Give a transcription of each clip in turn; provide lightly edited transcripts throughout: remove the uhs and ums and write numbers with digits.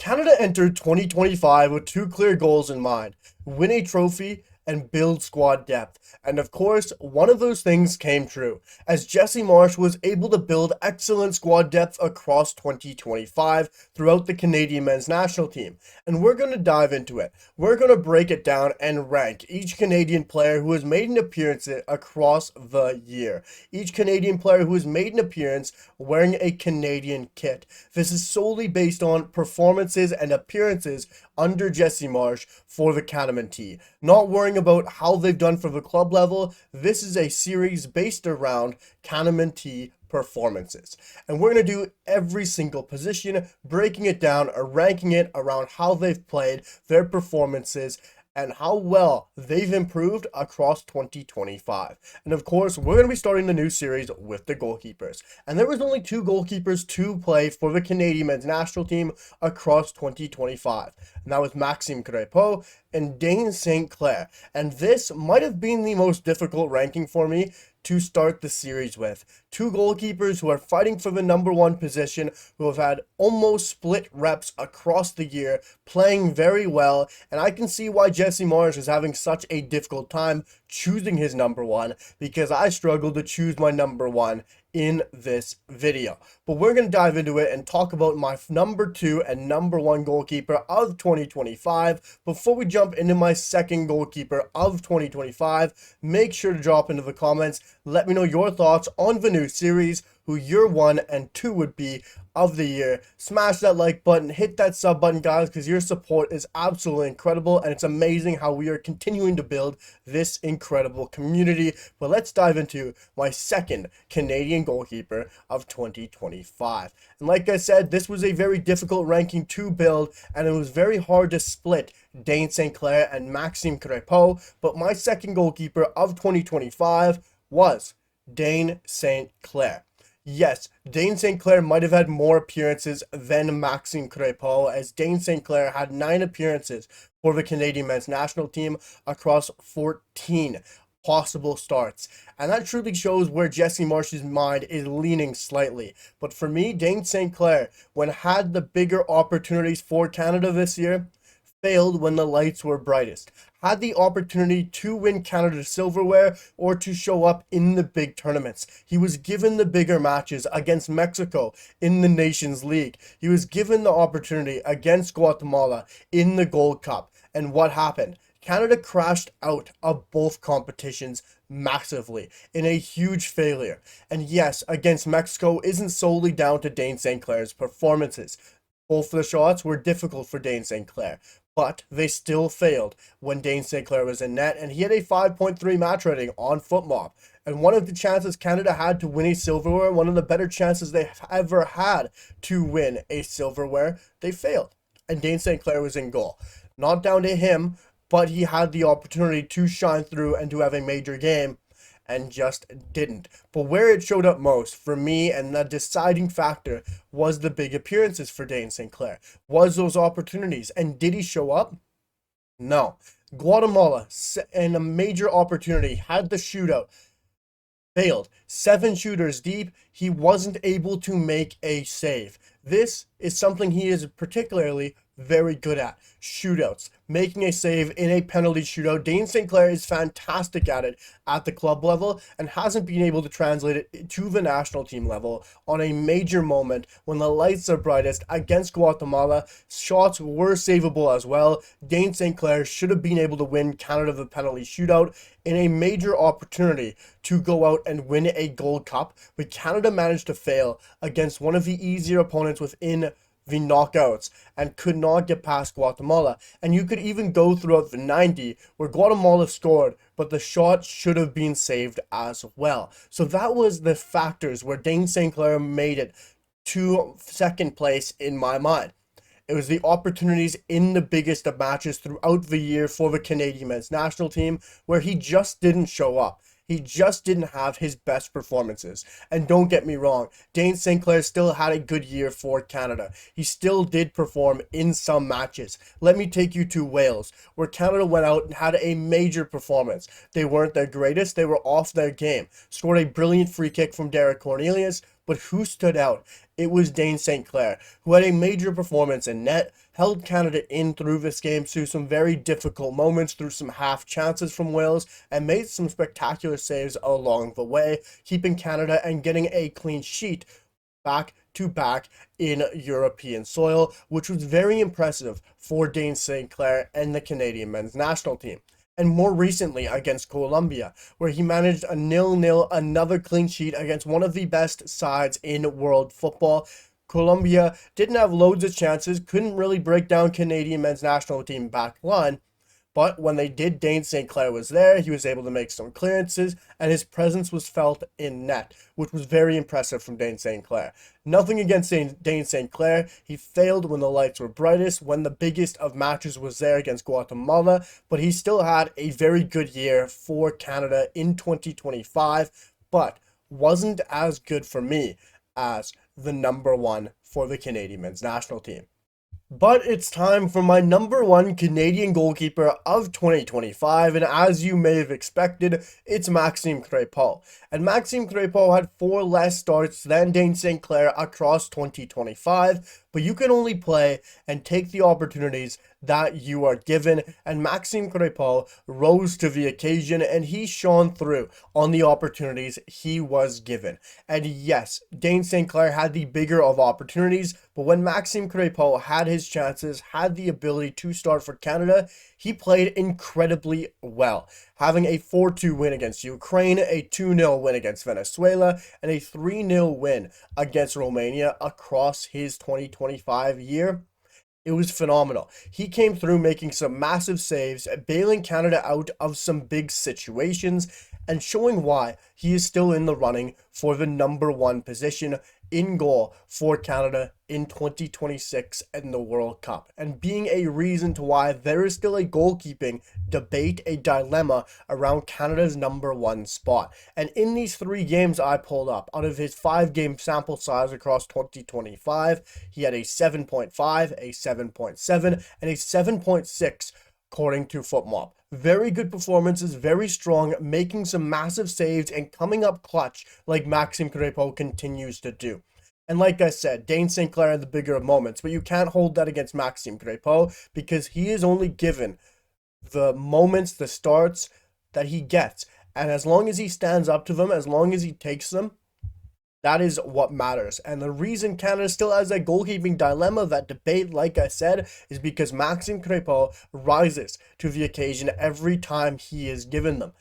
Canada entered 2025 with two clear goals in mind: win a trophy and build squad depth. And of course, one of those things came true, as Jesse Marsch was able to build excellent squad depth across 2025 throughout the Canadian men's national team. And we're going to dive into it. We're going to break it down and rank each Canadian player who has made an appearance across the year. Each Canadian player who has made an appearance wearing a Canadian kit. This is solely based on performances and appearances under Jesse Marsch for the Canaman. Not worrying about how they've done for the club level. This is a series based around Canaman performances. And we're going to do every single position, breaking it down, or ranking it around how they've played, their performances, and how well they've improved across 2025. And of course, we're going to be starting the new series with the goalkeepers. And there was only two goalkeepers to play for the Canadian men's national team across 2025. And that was Maxime Crépeau and Dane St. Clair. And this might have been the most difficult ranking for me to start the series with. Two goalkeepers who are fighting for the number one position, who have had almost split reps across the year, playing very well, and I can see why Jesse Marsch is having such a difficult time choosing his number one, because I struggled to choose my number one in this video. But we're going to dive into it and talk about my number two and number one goalkeeper of 2025. Before we jump into my second goalkeeper of 2025, make sure to drop into the comments. Let me know your thoughts on the new series, who your one and two would be of the year. Smash that like button, hit that sub button, guys, because your support is absolutely incredible, and it's amazing how we are continuing to build this incredible community. But let's dive into my second Canadian goalkeeper of 2025. And like I said, this was a very difficult ranking to build, and it was very hard to split Dane St. Clair and Maxime Crépeau, but my second goalkeeper of 2025 was Dane St. Clair. Yes, Dane St. Clair might have had more appearances than Maxime Crépeau, as Dane St. Clair had 9 appearances for the Canadian men's national team across 14 possible starts. And that truly shows where Jesse Marsch's mind is leaning slightly. But for me, Dane St. Clair, when had the bigger opportunities for Canada this year, failed when the lights were brightest. Had the opportunity to win Canada silverware or to show up in the big tournaments. He was given the bigger matches against Mexico in the Nations League. He was given the opportunity against Guatemala in the Gold Cup. And what happened? Canada crashed out of both competitions massively in a huge failure. And yes, against Mexico isn't solely down to Dane St. Clair's performances. Both the shots were difficult for Dane St. Clair, but they still failed when Dane St. Clair was in net, and he had a 5.3 match rating on FootMob. And one of the chances Canada had to win a silverware, one of the better chances they ever had to win a silverware, they failed. And Dane St. Clair was in goal. Not down to him, but he had the opportunity to shine through and to have a major game, and just didn't. But where it showed up most for me, and the deciding factor, was the big appearances for Dane St. Clair. Was those opportunities, and did he show up? No. Guatemala, in a major opportunity, had the shootout, failed. 7 shooters deep, he wasn't able to make a save. This is something he is particularly very good at: shootouts, making a save in a penalty shootout. Dane St. Clair is fantastic at it at the club level and hasn't been able to translate it to the national team level on a major moment when the lights are brightest. Against Guatemala, shots were savable as well. Dane St. Clair should have been able to win Canada the penalty shootout in a major opportunity to go out and win a Gold Cup, but Canada managed to fail against one of the easier opponents within the knockouts and could not get past Guatemala. And you could even go throughout the 90 where Guatemala scored, but the shot should have been saved as well. So that was the factors where Dane St. Clair made it to second place in my mind. It was the opportunities in the biggest of matches throughout the year for the Canadian men's national team where he just didn't show up. He just didn't have his best performances. And don't get me wrong, Dane St. Clair still had a good year for Canada. He still did perform in some matches. Let me take you to Wales, where Canada went out and had a major performance. They weren't their greatest, they were off their game. Scored a brilliant free kick from Derek Cornelius, but who stood out? It was Dane St. Clair, who had a major performance in net, held Canada in through this game through some very difficult moments, through some half chances from Wales, and made some spectacular saves along the way, keeping Canada and getting a clean sheet back to back in European soil, which was very impressive for Dane St. Clair and the Canadian men's national team. And more recently against Colombia, where he managed a 0-0, another clean sheet against one of the best sides in world football. Colombia didn't have loads of chances, couldn't really break down Canadian men's national team back line, but when they did, Dane St. Clair was there. He was able to make some clearances, and his presence was felt in net, which was very impressive from Dane St. Clair. Nothing against Dane St. Clair. He failed when the lights were brightest, when the biggest of matches was there against Guatemala, but he still had a very good year for Canada in 2025, but wasn't as good for me as the number one for the Canadian men's national team. But it's time for my number one Canadian goalkeeper of 2025, and as you may have expected, it's Maxime Crépeau. And Maxime Crépeau had 4 less starts than Dane St. Clair across 2025, but you can only play and take the opportunities that you are given, and Maxime Crépeau rose to the occasion and he shone through on the opportunities he was given. And yes, Dane St. Clair had the bigger of opportunities, but when Maxime Crépeau had his chances, had the ability to start for Canada, he played incredibly well, having a 4-2 win against Ukraine, a 2-0 win against Venezuela, and a 3-0 win against Romania across his 2025 year. It was phenomenal. He came through making some massive saves, bailing Canada out of some big situations, and showing why he is still in the running for the number one position in goal for Canada in 2026 in the World Cup, and being a reason to why there is still a goalkeeping debate, a dilemma around Canada's number one spot. And in these 3 games I pulled up, out of his 5-game sample size across 2025, he had a 7.5, a 7.7, and a 7.6 according to FootMob. Very good performances, very strong, making some massive saves and coming up clutch like Maxime Crépeau continues to do. And like I said, Dane St. Clair had the bigger of moments, but you can't hold that against Maxime Crépeau because he is only given the moments, the starts that he gets. And as long as he stands up to them, as long as he takes them, that is what matters. And the reason Canada still has that goalkeeping dilemma, that debate, like I said, is because Maxime Crépeau rises to the occasion every time he is given them.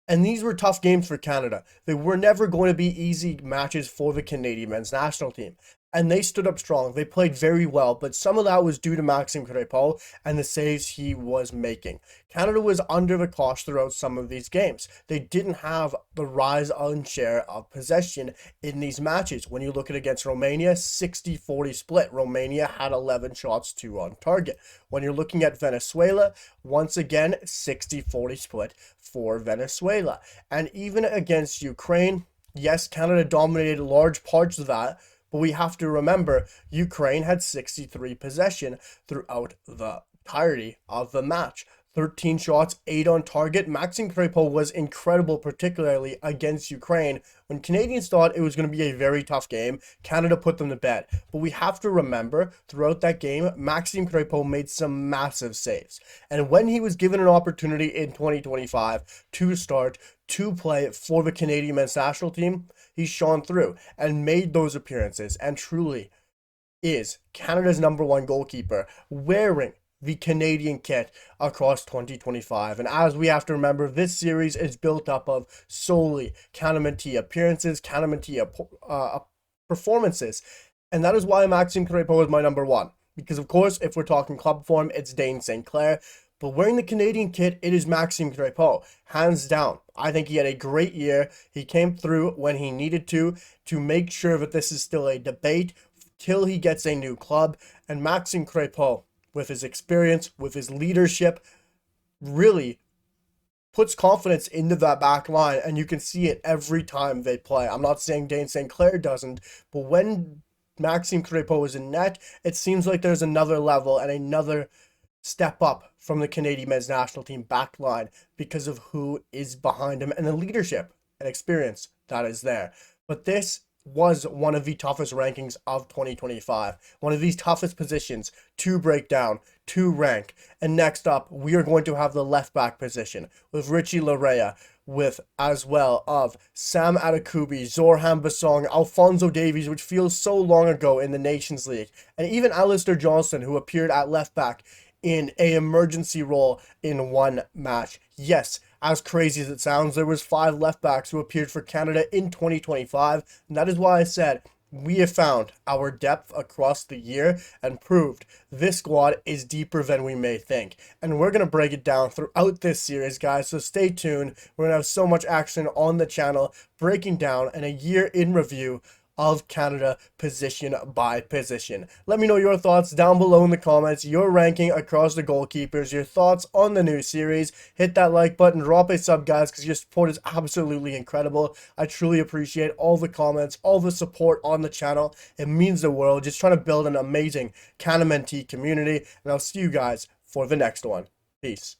And these were tough games for Canada. They were never going to be easy matches for the Canadian men's national team. And they stood up strong. They played very well, but some of that was due to Maxime Crépeau and the saves he was making. Canada was under the cosh throughout some of these games. They didn't have the rise on share of possession in these matches. When you look at against Romania, 60-40 split. Romania had 11 shots, 2 on target. When you're looking at Venezuela, once again, 60-40 split for Venezuela. And even against Ukraine, yes, Canada dominated large parts of that, but we have to remember Ukraine had 63 possession throughout the entirety of the match. 13 shots, 8 on target. Maxime Crépeau was incredible, particularly against Ukraine. When Canadians thought it was going to be a very tough game, Canada put them to bed. But we have to remember, throughout that game, Maxime Crépeau made some massive saves. And when he was given an opportunity in 2025 to start, to play for the Canadian men's national team, he shone through and made those appearances and truly is Canada's number one goalkeeper, wearing the Canadian kit across 2025. And as we have to remember, this series is built up of solely Canada appearances, Canada performances. And that is why Maxime Crépeau is my number one. Because of course, if we're talking club form, it's Dane St. Clair. But wearing the Canadian kit, it is Maxime Crépeau, hands down. I think he had a great year. He came through when he needed to make sure that this is still a debate till he gets a new club. And Maxime Crépeau, with his experience, with his leadership, really puts confidence into that back line, and you can see it every time they play. I'm not saying Dane St. Clair doesn't, but when Maxime Crépeau is in net, it seems like there's another level and another step up from the Canadian men's national team back line because of who is behind him and the leadership and experience that is there. But this was one of the toughest rankings of 2025. One of these toughest positions to break down, to rank. And next up, we are going to have the left back position with Richie Larea, with as well of Sam Adekubi, Zorhan Basong, Alphonso Davies, which feels so long ago in the Nations League, and even Alistair Johnston, who appeared at left back in a emergency role in one match. Yes, as crazy as it sounds, there was 5 left backs who appeared for Canada in 2025, and that is why I said we have found our depth across the year and proved this squad is deeper than we may think. And we're going to break it down throughout this series, guys, so stay tuned. We're going to have so much action on the channel, breaking down and a year in review of Canada position by position. Let me know your thoughts down below in the comments, your ranking across the goalkeepers, your thoughts on the new series. Hit that like button, drop a sub, guys, because your support is absolutely incredible. I truly appreciate all the comments, all the support on the channel. It means the world. Just trying to build an amazing Canamenti community, and I'll see you guys for the next one. Peace.